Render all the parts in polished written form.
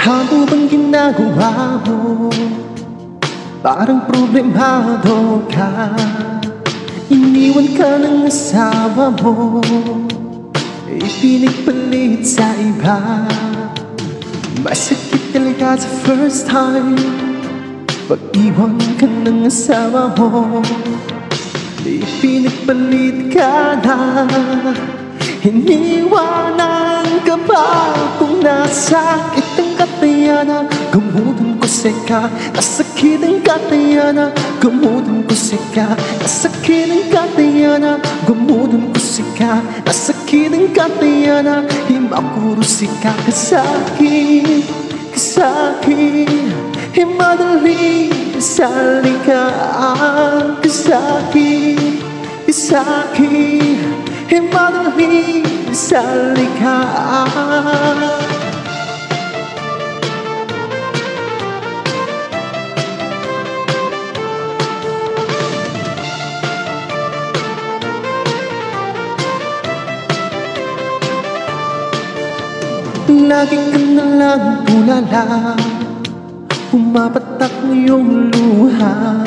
Ano bang ginagawa mo? Parang problemado ka. Iniwan ka ng asawa mo, ipinagpalit sa iba. Masakit talaga sa first time pag-iwan ka ng asawa mo, ipinagpalit ka na. Iniwanan ka pa kung nasakit ang katayana. Gamutan ko seka, nasakit ang katayana. Gamutan ko seka, nasakit ang katayana. Gamutan ko seka, nasakit ang katayana. Himakurusika kasakit, kasakit. Himadali salikaan kasakit, kasakit. Himadali salikaan. Lagi ka nalang tulala, pumapatak mo yung luha.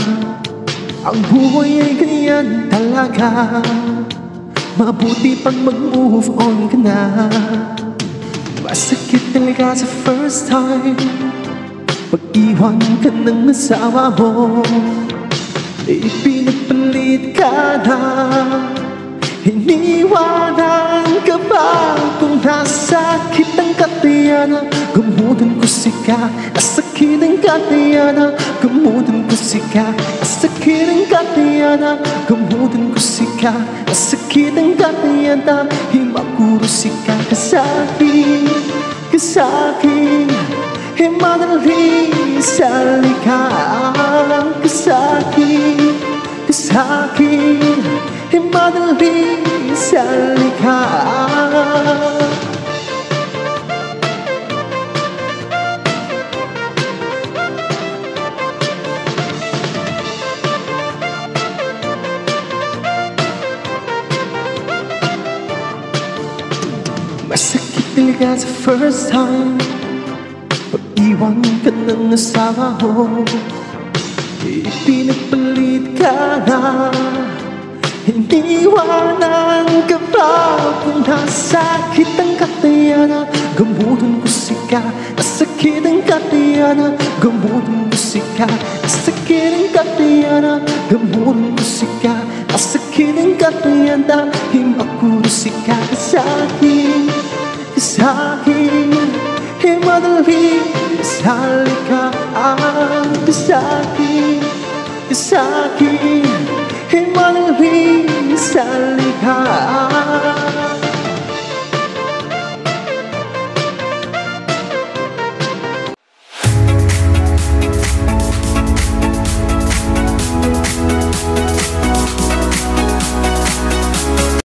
Ang buhay ay ganyan talaga, mabuti pang mag-move on ka na. Masakit talaga sa first time pag-iwan ka ng asawa mo, ipinagpalit ka na. Iniwanan ka pa kung nasakit ang katayana. Gamutan ko sika, nasakit ang katayana. Gamutan ko sika, nasakit ang katayana. Gamutan ko sika, nasakit ang katayana. Himakurusika kasakit, kasakit. Himadali salikaan kasakit, kasakit. Himadali salikaan. Masakit talaga sa first time pag-iwan ka ng asawa mo, ipinagpalit ka na. Iniwanan ka pa kung nasakit ang katayana. Gamutan ko sika, nasakit ang katayana. Gamutan ko sika, nasakit ang katayana. Gamutan ko sika, nasakit ang katayana. Himakurusika kasakit, kasakit. Himadali salikaan kasakit, kasakit. Himadali salikaan.